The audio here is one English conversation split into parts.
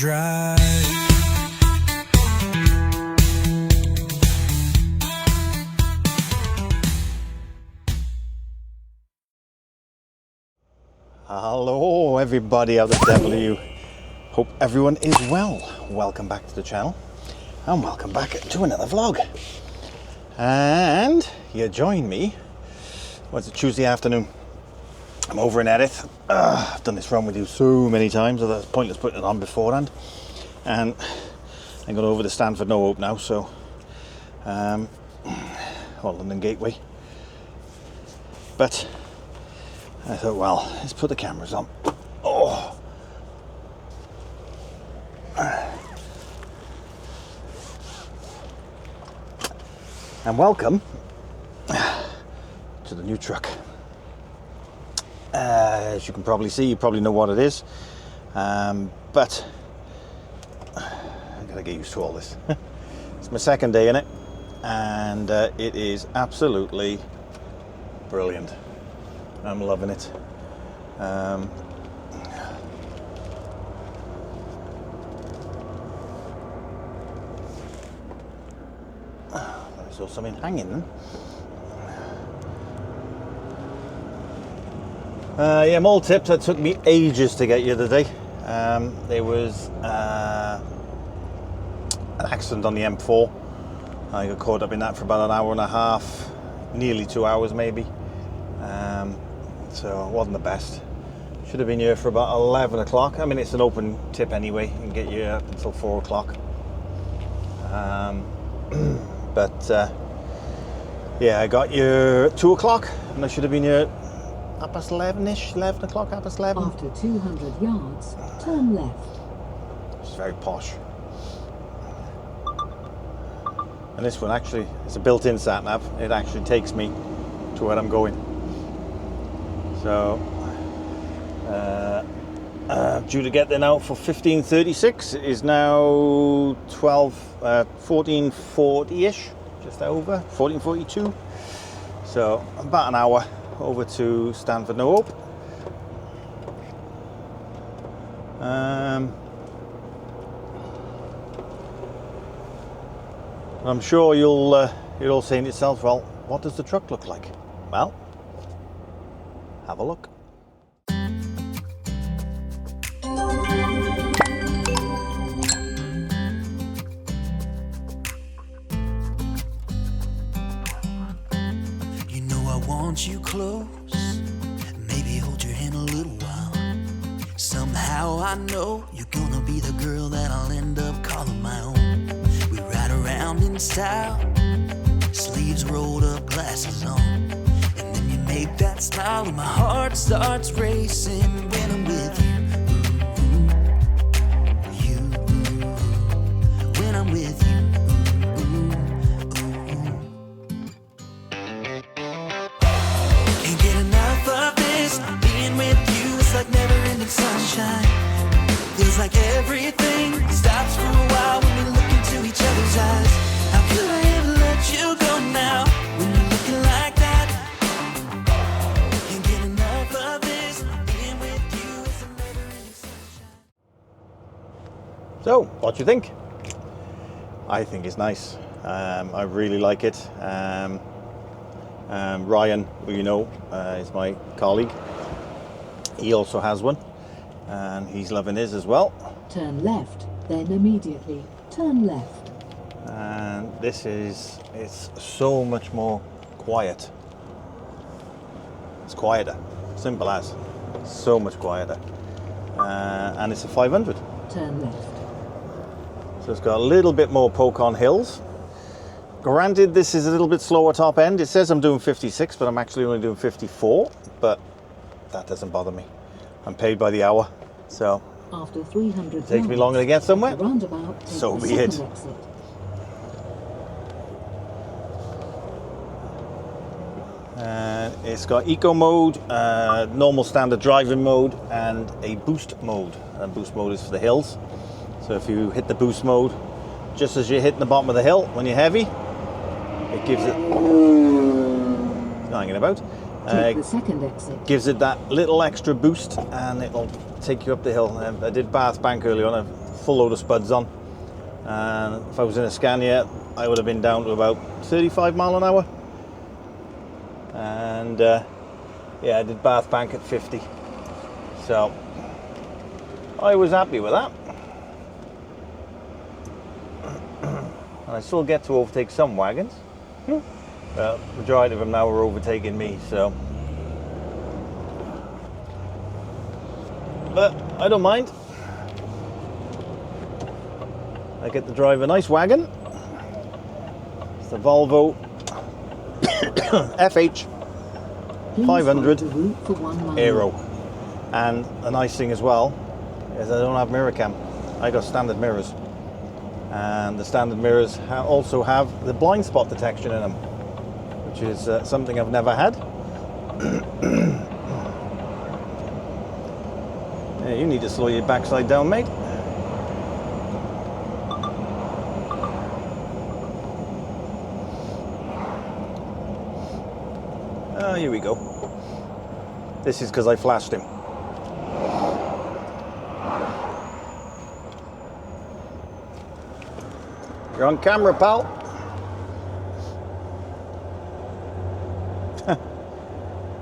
drive. Hello everybody out there, W. Hope everyone is well. Welcome back to the channel and welcome back to another vlog. And you join me, it's a Tuesday afternoon. I'm over in Erith. I've done this run with you so many times that it's pointless putting it on beforehand. And I'm going over to Dartford Tunnel now, so London Gateway. But I thought, well, let's put the cameras on. Oh. And welcome to the new truck. As you can probably see, you probably know what it is. But I gotta get used to all this. It's my second day in it, and it is absolutely brilliant. I'm loving it. I saw something hanging. Yeah, mole tips. That took me ages to get the other day. There was an accident on the M4. I got caught up in that for about an hour and a half, nearly 2 hours maybe. So it wasn't the best. Should have been here for about 11 o'clock. I mean, it's an open tip anyway, you can get you up until 4 o'clock. Yeah, I got here at 2 o'clock, and I should have been here at past 11-ish, 11 o'clock, past 11. After 200 yards, turn left. It's very posh. And this one actually, it's a built-in sat-nav. It actually takes me to where I'm going. So, due to get there now for 15:36. It is now 14:40-ish, just over, 14:42. So, about an hour over to Dartford Tunnel. I'm sure you're all saying to yourself, well, what does the truck look like? Well, have a look. You know I want you close, maybe hold your hand a little while. Somehow I know you're gonna be the girl that I'll end up calling my own. We ride around in style, sleeves rolled up, glasses on. And then you make that smile and my heart starts racing when I'm with you. When I'm with you. Can't get enough of this. Being with you is like never-ending sunshine. Feels like everything stops for a while when we look into each other's eyes. How could I ever let you go now when you're looking like that? Can't get enough of this. Being with you is a never-ending sunshine. So, what do you think? I think it's nice. I really like it. Ryan, who you know, is my colleague. He also has one, and he's loving his as well. Turn left, then immediately turn left. And it's so much more quiet. It's quieter, simple as. So much quieter. And it's a 500. Turn left. So it's got a little bit more poke on hills. Granted, this is a little bit slower top end. It says I'm doing 56, but I'm actually only doing 54. But that doesn't bother me. I'm paid by the hour, so After 300 it takes me longer to get somewhere. Roundabout, So take be the it. second exit. And it's got eco mode, normal standard driving mode, and a boost mode. And boost mode is for the hills. So if you hit the boost mode, just as you're hitting the bottom of the hill when you're heavy, it gives it. It's not hanging about. Take the second exit. Gives it that little extra boost, and it'll take you up the hill. I did Bath Bank earlier on. I full load of spuds on. And if I was in a Scania, I would have been down to about 35 mile an hour. And yeah, I did Bath Bank at 50. So I was happy with that. And I still get to overtake some wagons. Well, the majority of them now are overtaking me, so. But I don't mind. I get to drive a nice wagon. It's the Volvo FH 500 Aero. And the nice thing as well is I don't have mirror cam. I got standard mirrors. And the standard mirrors also have the blind spot detection in them, which is something I've never had. Yeah, you need to slow your backside down, mate. Oh, here we go. This is because I flashed him. You're on camera, pal.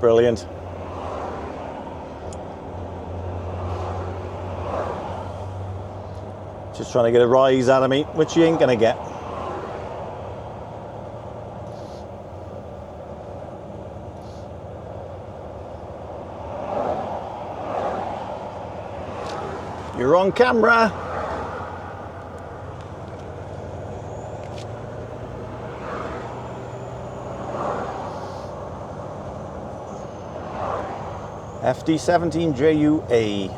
Brilliant. Just trying to get a rise out of me, which you ain't gonna get. You're on camera. FD17JUA.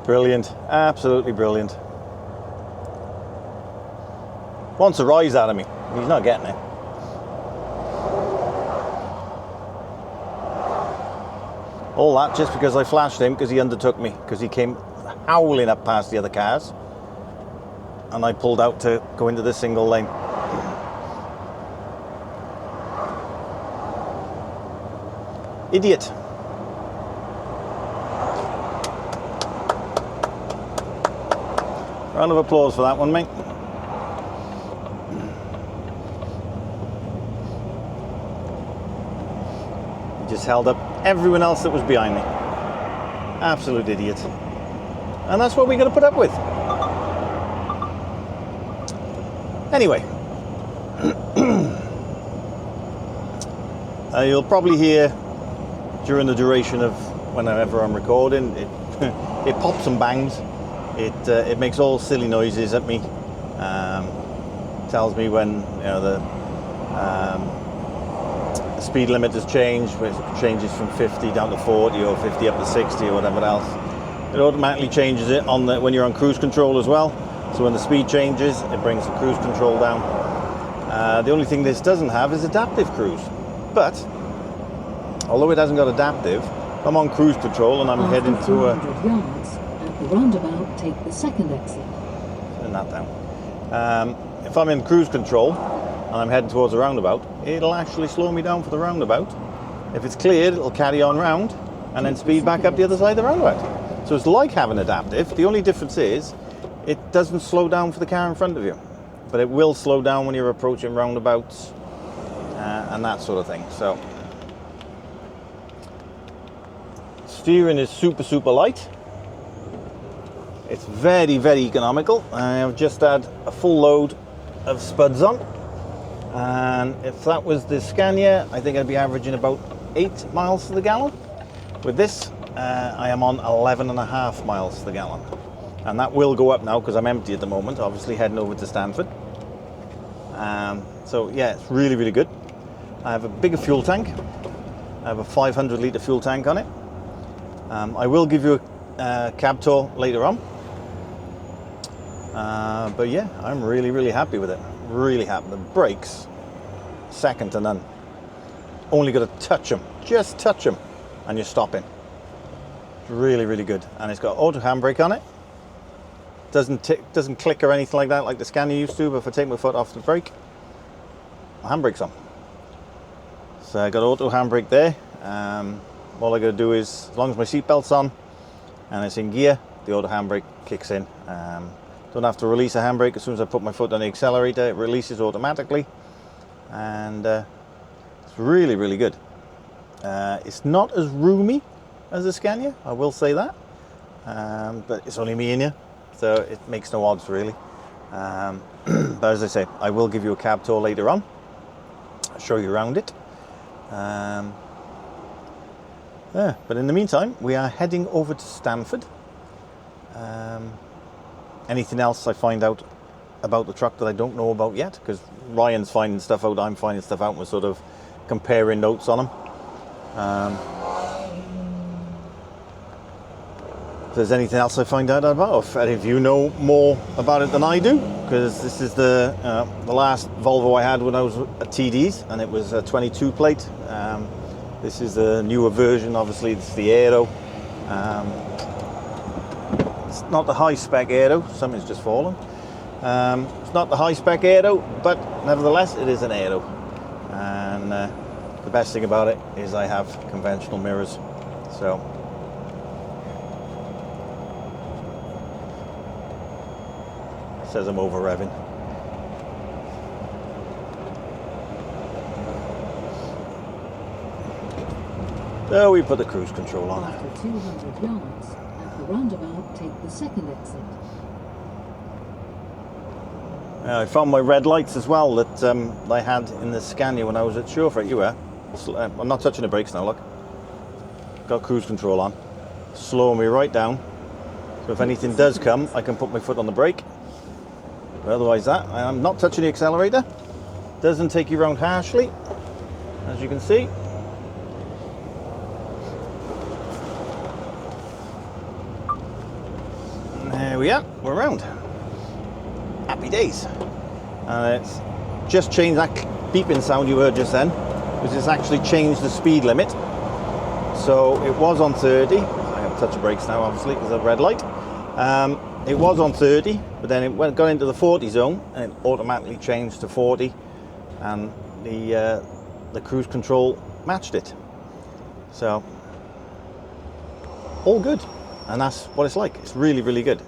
Brilliant, absolutely brilliant. Wants a rise out of me. He's not getting it. All that just because I flashed him because he undertook me, because he came howling up past the other cars. And I pulled out to go into this single lane. Idiot. Round of applause for that one, mate. He just held up everyone else that was behind me. Absolute idiot. And that's what we got to put up with. Anyway, you'll probably hear during the duration of whenever I'm recording, it pops and bangs. It makes all silly noises at me. Tells me when the speed limit has changed, where it changes from 50 down to 40 or 50 up to 60 or whatever else. It automatically changes it on when you're on cruise control as well. So when the speed changes, it brings the cruise control down. The only thing this doesn't have is adaptive cruise. But, although it hasn't got adaptive, I'm on cruise control and I'm heading to a... yards, at the roundabout, take the second exit. Turn that down. If I'm in cruise control and I'm heading towards a roundabout, it'll actually slow me down for the roundabout. If it's cleared, it'll carry on round and then speed back up the other side of the roundabout. So it's like having adaptive. The only difference is, it doesn't slow down for the car in front of you, but it will slow down when you're approaching roundabouts and that sort of thing. So, steering is super, super light. It's very, very economical. I have just had a full load of spuds on, and if that was the Scania, I think I'd be averaging about 8 miles to the gallon. With this, I am on 11.5 miles to the gallon. And that will go up now because I'm empty at the moment, obviously heading over to Stanford. So yeah, it's really, really good. I have a bigger fuel tank. I have a 500 litre fuel tank on it. I will give you a cab tour later on. But yeah, I'm really, really happy with it. Really happy. The brakes, second to none. Only got to touch them, just touch them, and you're stopping. It's really, really good. And it's got auto handbrake on it. Doesn't click or anything like that, like the Scania used to, but if I take my foot off the brake, my handbrake's on. So I got auto handbrake there. All I got to do is, as long as my seatbelt's on and it's in gear, the auto handbrake kicks in. Don't have to release a handbrake. As soon as I put my foot on the accelerator, it releases automatically, and it's really, really good. It's not as roomy as the Scania, I will say that, but it's only me in here, so it makes no odds really. But as I say, I will give you a cab tour later on. I'll show you around it. Yeah, but in the meantime, we are heading over to Stanford. Anything else I find out about the truck that I don't know about yet, because Ryan's finding stuff out, I'm finding stuff out, and we're sort of comparing notes on them. If there's anything else I find out about, or if any of you know more about it than I do, because this is the last Volvo I had when I was at TD's, and it was a 22 plate. This is the newer version, obviously it's the Aero. It's not the high spec Aero, something's just fallen. It's not the high spec Aero, but nevertheless it is an Aero. And the best thing about it is I have conventional mirrors. So it says I'm over revving. So we put the cruise control on. After 200 yards, at the roundabout, take the second exit. I found my red lights as well that I had in the Scania when I was at Shawford. You were. I'm not touching the brakes now, look. Got cruise control on. Slowing me right down. So if anything does come, I can put my foot on the brake. But otherwise that, I'm not touching the accelerator. Doesn't take you round harshly, as you can see. There we are, we're around. Happy days. And it's just changed that beeping sound you heard just then, because it's actually changed the speed limit. So it was on 30. I have to touch the brakes now, obviously, because of the red light. It was on 30, but then it got into the 40 zone, and it automatically changed to 40, and the cruise control matched it. So all good, and that's what it's like. It's really, really good.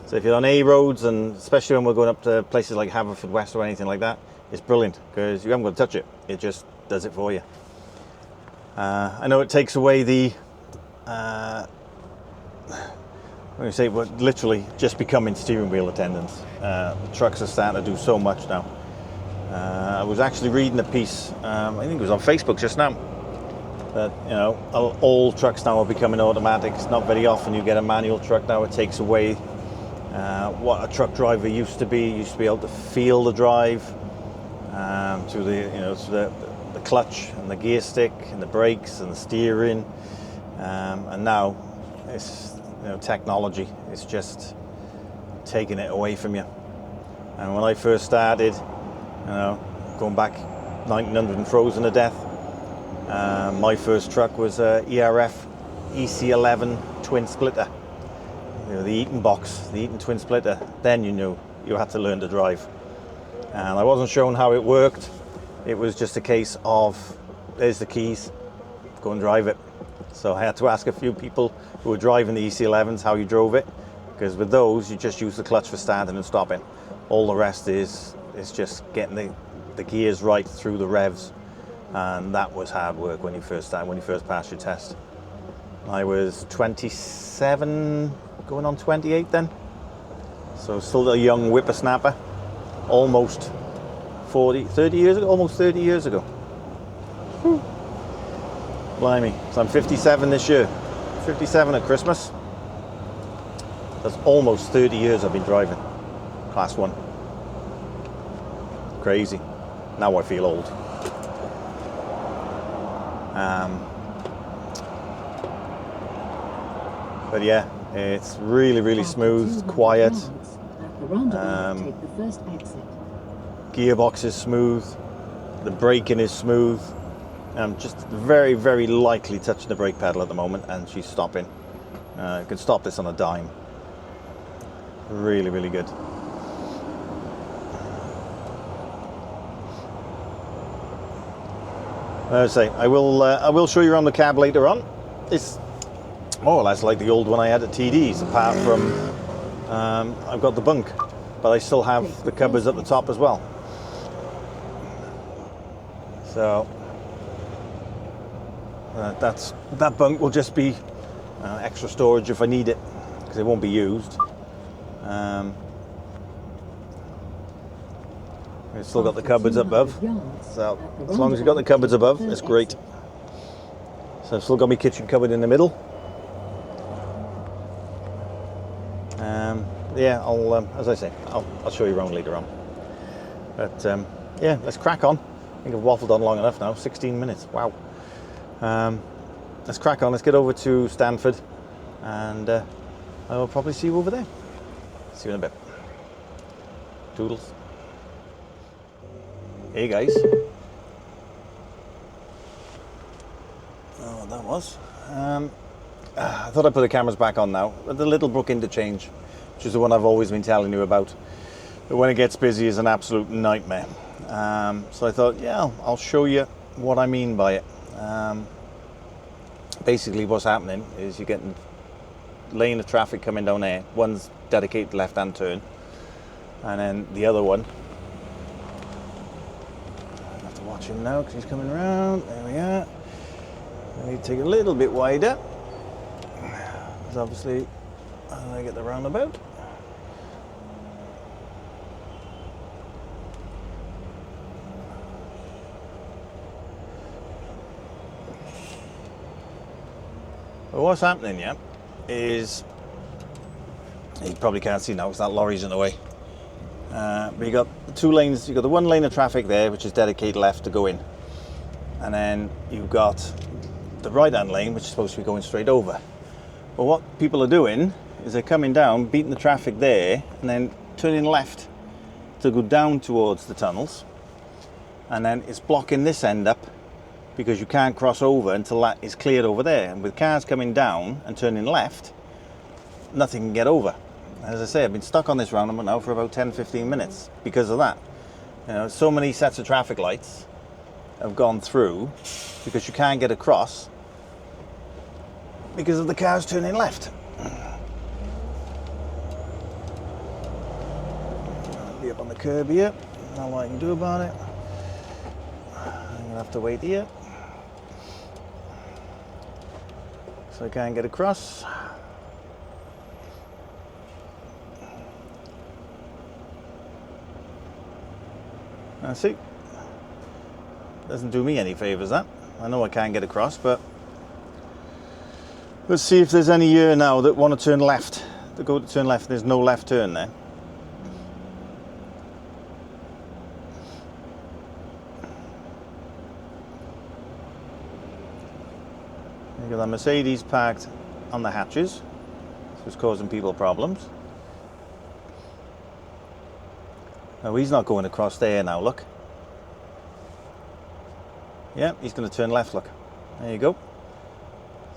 So if you're on A roads, and especially when we're going up to places like Haverfordwest or anything like that, it's brilliant, because you haven't got to touch it. It just does it for you. I know it takes away the, when you say, well, literally just becoming steering wheel attendants. The trucks are starting to do so much now. I was actually reading a piece, I think it was on Facebook just now, that, you know, all trucks now are becoming automatic. It's not very often you get a manual truck now. It takes away what a truck driver used to be. You used to be able to feel the drive to the, you know, to the clutch and the gear stick and the brakes and the steering, and now it's, you know, technology. It's just taking it away from you. And when I first started, you know, going back 1900 and frozen to death, my first truck was a ERF EC11 twin splitter. You know, the Eaton box, the Eaton twin splitter. Then you knew you had to learn to drive. And I wasn't shown how it worked. It was just a case of, there's the keys, go and drive it. So I had to ask a few people who were driving the EC11s how you drove it, because with those you just use the clutch for starting and stopping. All the rest is just getting the gears right through the revs, and that was hard work when you first started, when you first passed your test. I was 27, going on 28 then, so still a young whippersnapper, almost 30 years ago, almost 30 years ago. Whew. Blimey, so I'm 57 this year, 57 at Christmas. That's almost 30 years I've been driving Class 1. Crazy. Now I feel old. But yeah, it's really, really smooth, quiet. Take the first exit. Gearbox is smooth. The braking is smooth. I'm just very, very lightly touching the brake pedal at the moment, and she's stopping. You can stop this on a dime. Really, really good. As I say, I will show you around the cab later on. It's more or less like the old one I had at TD's, apart from I've got the bunk, but I still have the cupboards at the top as well. So that bunk will just be extra storage if I need it, because it won't be used. We've still got the cupboards above, so as long as you've got the cupboards above, it's great. So I've still got my kitchen cupboard in the middle. Yeah, as I say, I'll show you around later on. But yeah, let's crack on. I think I've waffled on long enough now, 16 minutes, wow. Let's crack on, let's get over to Stanford, and I will probably see you over there. See you in a bit. Toodles. Hey guys. Oh, what that was. I thought I'd put the cameras back on now. The Little Brook interchange, which is the one I've always been telling you about. But when it gets busy, is an absolute nightmare. So I thought, yeah, I'll show you what I mean by it. Basically what's happening is you're getting lane of traffic coming down there. One's dedicated left-hand turn, and then the other one, I have to watch him now because he's coming around. There we are. I need to take it a little bit wider, because obviously I get the roundabout. But what's happening, yeah, is, you probably can't see now because that lorry's in the way. But you got the two lanes, you got the one lane of traffic there, which is dedicated left to go in. And then you've got the right-hand lane, which is supposed to be going straight over. But what people are doing is they're coming down, beating the traffic there, and then turning left to go down towards the tunnels. And then it's blocking this end up, because you can't cross over until that is cleared over there. And with cars coming down and turning left, nothing can get over. As I say, I've been stuck on this roundabout now for about 10-15 minutes because of that. You know, so many sets of traffic lights have gone through because you can't get across because of the cars turning left. I'll be up on the curb here, not what I can do about it. I'm gonna have to wait here, so I can't get across. And see, doesn't do me any favors, that. I know I can't get across, but let's see if there's any here now that want to turn left. That go to turn left, there's no left turn there. You got that Mercedes parked on the hatches, so it's causing people problems. No, he's not going across there now, look. Yeah, he's going to turn left, look. There you go.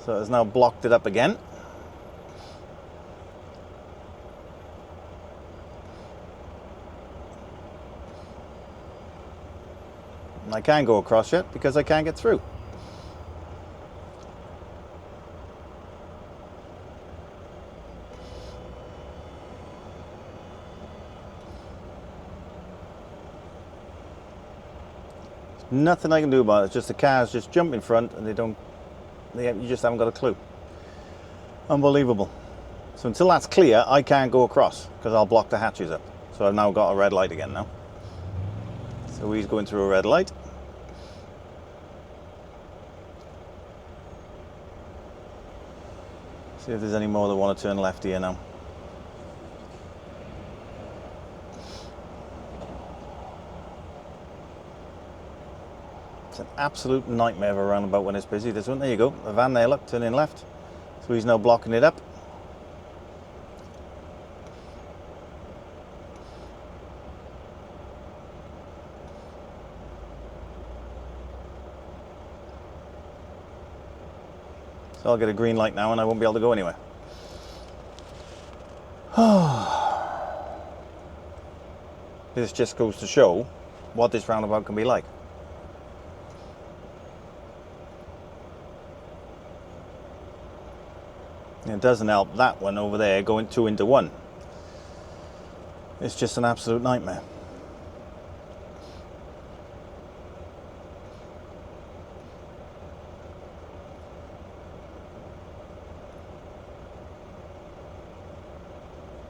So it's now blocked it up again. And I can't go across yet because I can't get through. Nothing I can do about it. It's just the cars just jump in front and you just haven't got a clue. Unbelievable. So until that's clear, I can't go across because I'll block the hatches up. So I've now got a red light again now. So he's going through a red light. See if there's any more that want to turn left here now. It's an absolute nightmare of a roundabout when it's busy. This one, there you go, the van there, look, turning left. So he's now blocking it up. So I'll get a green light now and I won't be able to go anywhere. This just goes to show what this roundabout can be like. It doesn't help that one over there going 2 into 1. It's just an absolute nightmare.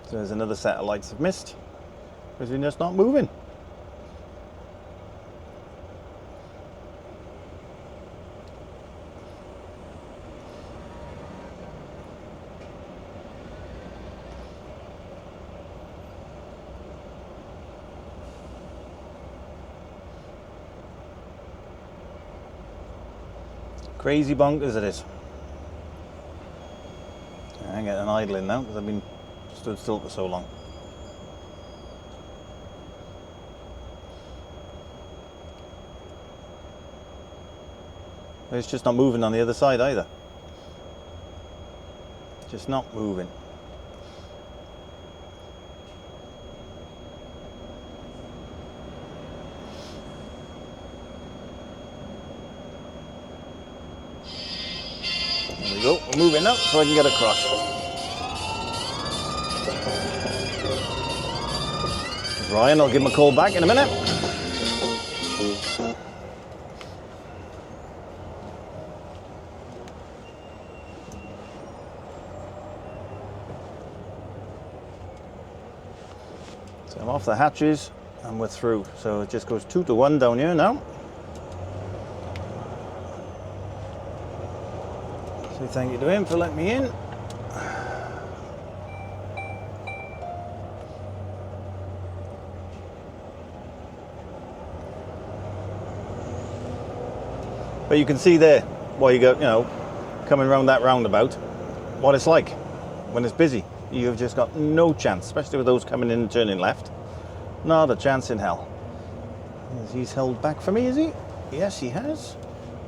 So there's another set of lights I've missed because we're just not moving. Crazy bonkers it is. I'm getting idling now because I've been stood still for so long. It's just not moving on the other side either. Just not moving. There we go, we're moving up so I can get across. Ryan, I'll give him a call back in a minute. So I'm off the hatches and we're through. So it just goes 2 to 1 down here now. So thank you to him for letting me in. But you can see there, while you go, coming around that roundabout, what it's like when it's busy. You've just got no chance, especially with those coming in and turning left. Not a chance in hell. He's held back for me, is he? Yes, he has.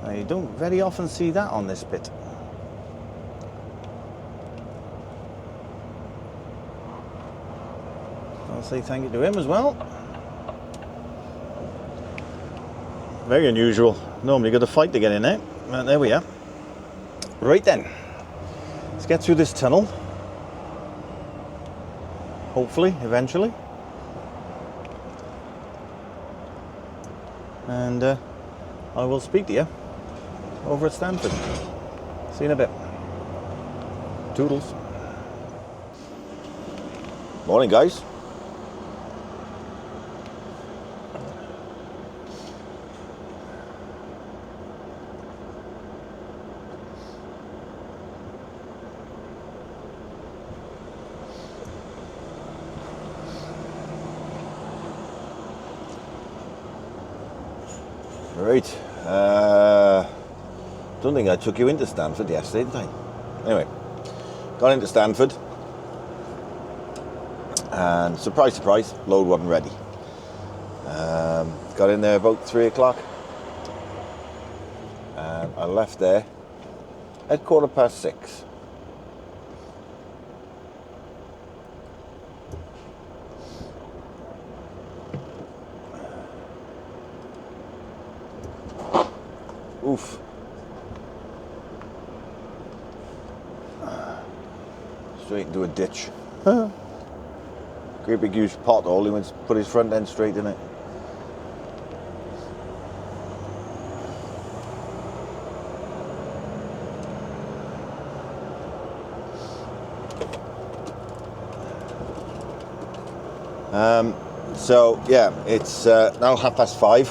I don't very often see that on this bit. I'll say thank you to him as well. Very unusual. Normally got to fight to get in there. But there we are. Right then. Let's get through this tunnel. Hopefully, eventually. And I will speak to you over at Stanford. See you in a bit. Toodles. Morning, guys. Right, don't think I took you into Stanford yesterday, did I? Anyway, got into Stanford, and surprise, surprise, load wasn't ready. Got in there about 3 o'clock, and I left there at 6:15. Oof. Straight into a ditch. Great big huge pothole. He went to put his front end straight in it. So yeah, it's now 5:30.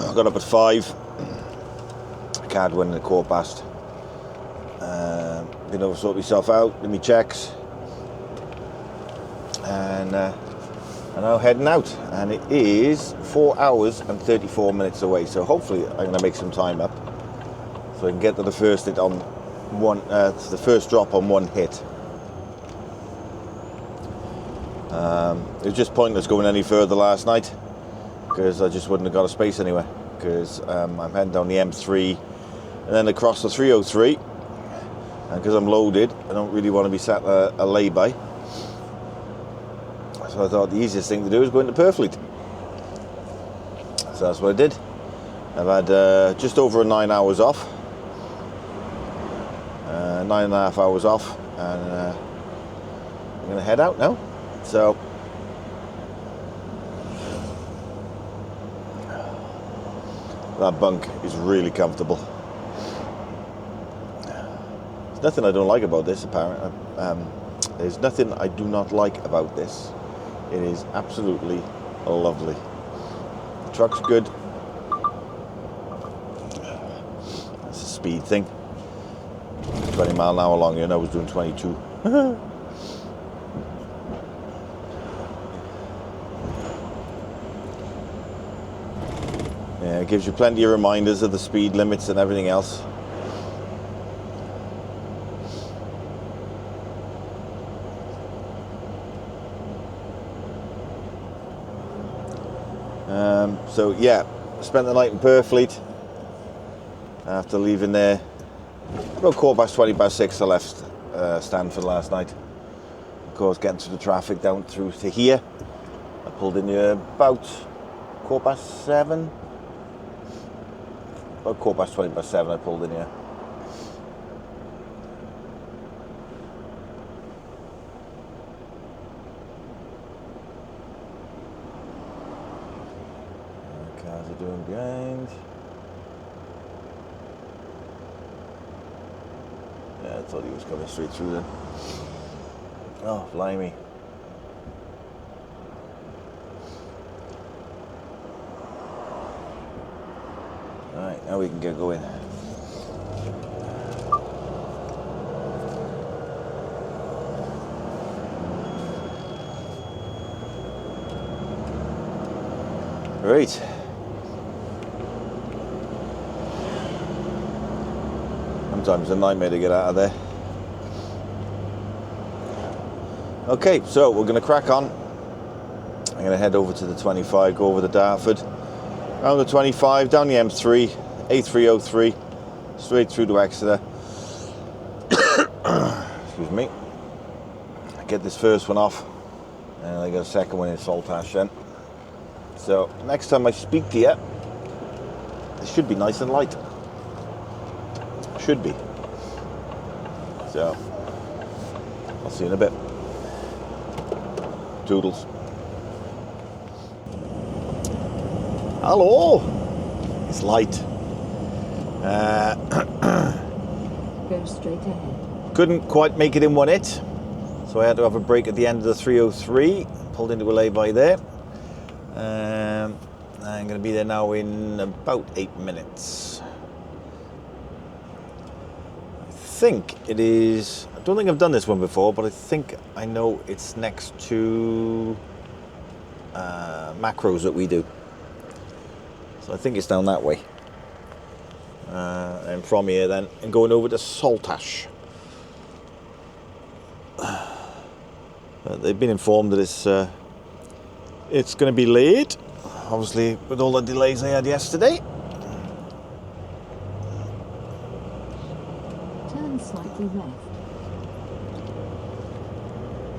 I got up at 5. I can't win the 5:15. Been over to sort myself out, did my checks, and I'm now heading out. And it is 4 hours and 34 minutes away. So hopefully I'm going to make some time up, so I can get to the first hit on one, the first drop on one hit. It was just pointless going any further last night because I just wouldn't have got a space anywhere. Because I'm heading down the M3 and then across the 303, and because I'm loaded, I don't really want to be sat a lay-by. So I thought the easiest thing to do is go into Purfleet. So that's what I did. I've had just over 9 hours off. 9.5 hours off, and I'm going to head out now. So that bunk is really comfortable. There's nothing I don't like about this, apparently. There's nothing I do not like about this. It is absolutely lovely. The truck's good. That's a speed thing. 20 mile an hour long, and I was doing 22. Yeah, it gives you plenty of reminders of the speed limits and everything else. So yeah, spent the night in Purfleet after leaving there. About 6:15 I left Stanford last night. Of course, getting through the traffic down through to here. I pulled in here about 7:15. About 7:15 I pulled in here. Cars are doing behind. Yeah, I thought he was coming straight through then. Oh, blimey. Alright, now we can get going. Right. Sometimes a nightmare to get out of there. Okay, so we're going to crack on. I'm going to head over to the 25, go over the Dartford, around the 25, down the M3, A303, straight through to Exeter. Excuse me. I get this first one off, and I got a second one in Saltash then. So next time I speak to you, it should be nice and light. Should be. So I'll see you in a bit. Toodles. Hello. It's light. Go straight ahead. Couldn't quite make it in one hit, so I had to have a break at the end of the 303. Pulled into a lay-by there. I'm going to be there now in about 8 minutes. I think it is. I don't think I've done this one before, but I think I know it's next to macros that we do. So I think it's down that way. And from here then, and going over to Saltash. But they've been informed that it's going to be late, obviously with all the delays they had yesterday. Turn slightly left.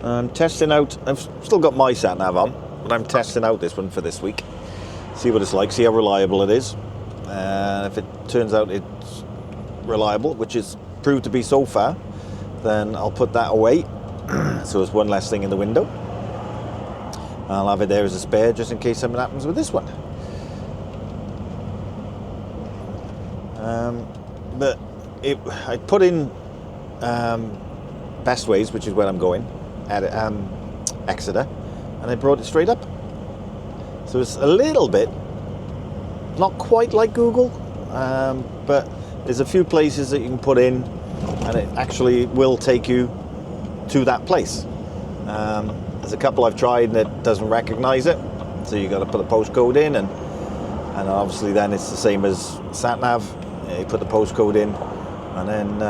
I'm testing out, I've still got my sat-nav on, but I'm testing out this one for this week. See what it's like, see how reliable it is. And if it turns out it's reliable, which it's proved to be so far, then I'll put that away. So it's one less thing in the window. I'll have it there as a spare just in case something happens with this one. But I put in Best Ways, which is where I'm going, at Exeter, and I brought it straight up. So it's a little bit, not quite like Google, but there's a few places that you can put in and it actually will take you to that place. There's a couple I've tried and it doesn't recognize it, so you got to put a postcode in, and obviously then it's the same as sat-nav. You put the postcode in, and then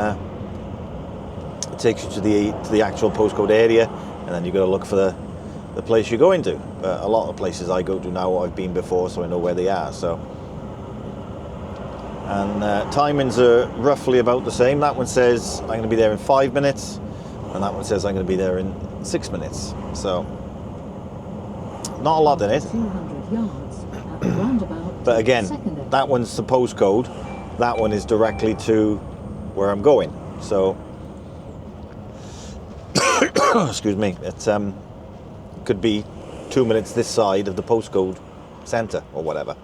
it takes you to the actual postcode area, and then you got to look for the place you're going to. But a lot of places I go to now I've been before, so I know where they are. So, and timings are roughly about the same. That one says I'm going to be there in 5 minutes, and that one says I'm going to be there in 6 minutes. So not a lot in it. 200 yards at the roundabout, But again, Second exit. that one's the postcode. That one is directly to where I'm going. So, excuse me, it could be 2 minutes this side of the postcode centre or whatever.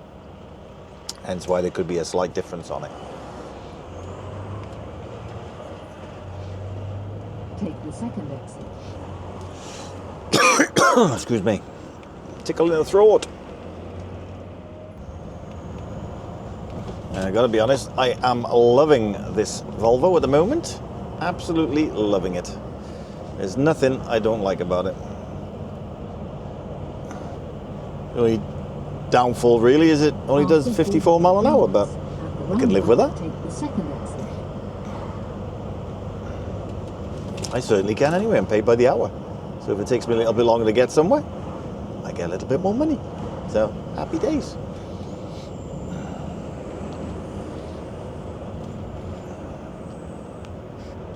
Hence why there could be a slight difference on it. Take the second exit. Excuse me. Tickle in the throat. And I gotta be honest, I am loving this Volvo at the moment. Absolutely loving it. There's nothing I don't like about it. The only downfall really is it only does 54 mile an hour, but I can live with that. Take the second exit. I certainly can anyway. I'm paid by the hour. So if it takes me a little bit longer to get somewhere, I get a little bit more money. So happy days.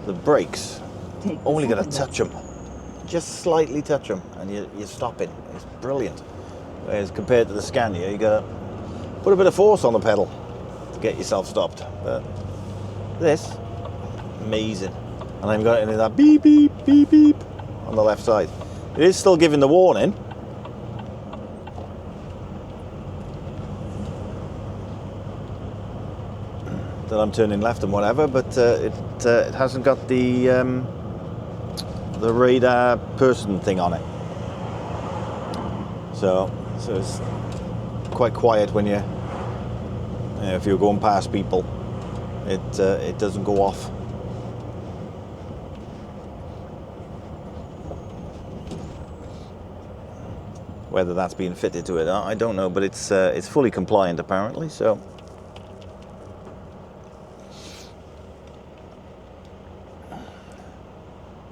The brakes, Take the only got to second touch them. Just slightly touch them and you're stopping. It's brilliant. Whereas compared to the Scania, you got to put a bit of force on the pedal to get yourself stopped. But this, amazing. And I've got any of that beep, beep, beep, beep on the left side. It is still giving the warning. That I'm turning left and whatever, but it hasn't got the radar person thing on it. So it's quite quiet when if you're going past people. It doesn't go off. Whether that's been fitted to it, I don't know, but it's fully compliant apparently. So.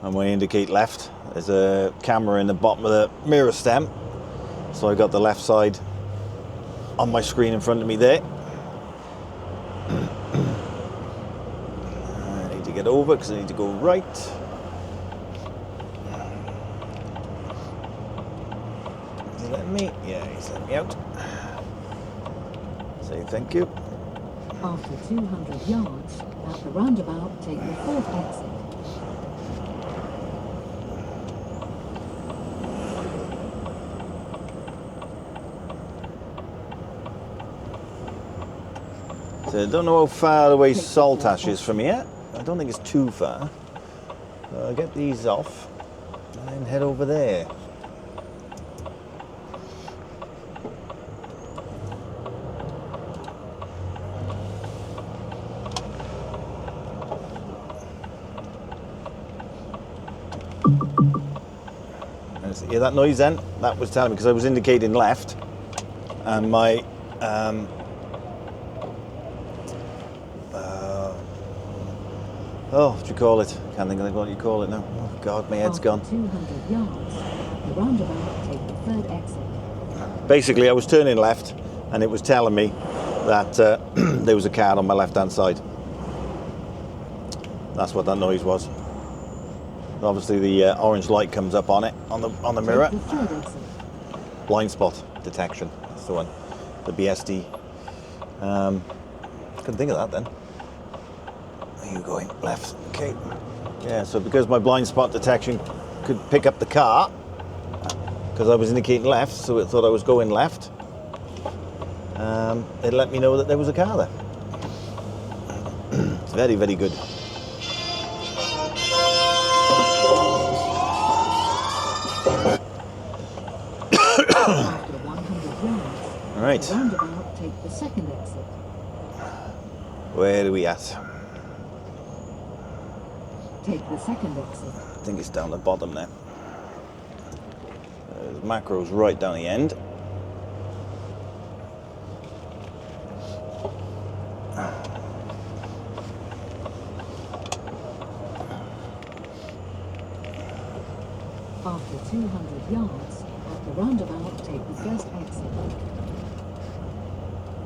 And when I indicate left, there's a camera in the bottom of the mirror stem. So I got the left side on my screen in front of me there. I need to get over because I need to go right. Is he letting me? Yeah, he's letting me out. Say thank you. After 200 yards, at the roundabout, take the fourth exit. So I don't know how far away Saltash is from here. I don't think it's too far. So I'll get these off and then head over there. Hear that noise then? That was telling me because I was indicating left and my what do you call it? Can't think of what you call it now. Oh God, my head's gone. 200 yards, at the roundabout, take the third exit. Basically, I was turning left, and it was telling me that there was a car on my left-hand side. That's what that noise was. Obviously, the orange light comes up on it on the mirror. Take the third exit. Blind spot detection. That's the one. The BSD. Couldn't think of that then. Where are you going? Left. Okay. Yeah, so because my blind spot detection could pick up the car, because I was indicating left, so it thought I was going left, it let me know that there was a car there. It's very, very good. After 100 yards, All right. at the roundabout, take the second exit. Where are we at? Take the second exit. I think it's down the bottom there. There's macros right down the end. After 200 yards, at the roundabout, take the first exit.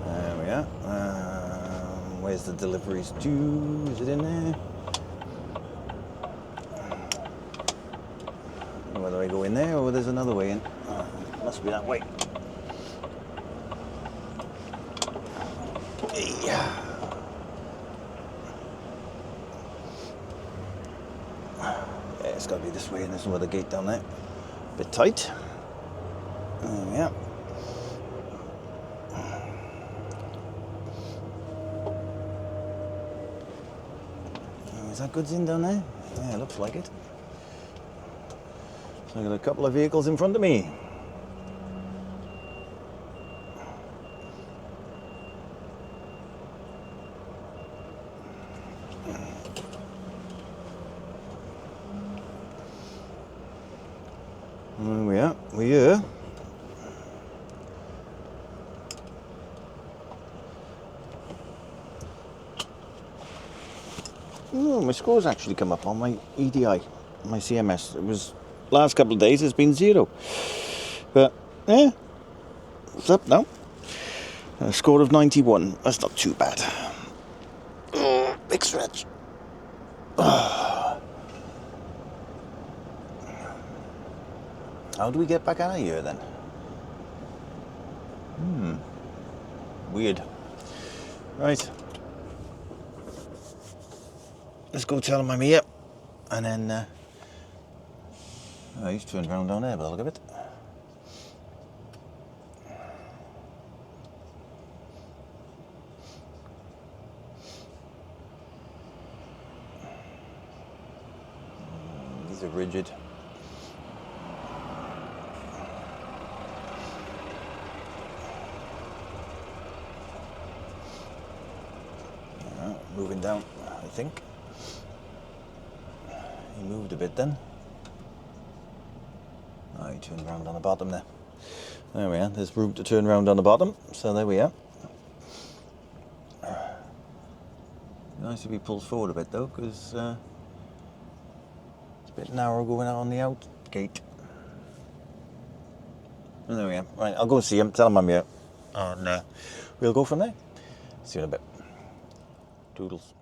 There we are. Where's the deliveries due? Is it in there? Whether I go in there or there's another way in. Must be that way. Yeah, it's got to be this way, and there's no other gate down there. Bit tight. There we are. Is that goods in down there? Yeah, it looks like it. So I've got a couple of vehicles in front of me. There we are. We're here. Oh, my score's actually come up on my EDI, my CMS. It was last couple of days. It's been 0, but yeah, it's up now. A score of 91. That's not too bad. Oh, big stretch. Oh. How do we get back out of here then? Weird. Right. Let's go tell him I'm here. And then, oh, he's turned around down there by the look of it. These are rigid. Moving down, I think. He moved a bit then. Oh, he turned around on the bottom there. There we are. There's room to turn around on the bottom. So there we are. Nice if he pulls forward a bit though, because it's a bit narrow going out on the out gate. And there we are. Right, I'll go and see him, tell him I'm here. And we'll go from there. See you in a bit. Toodles.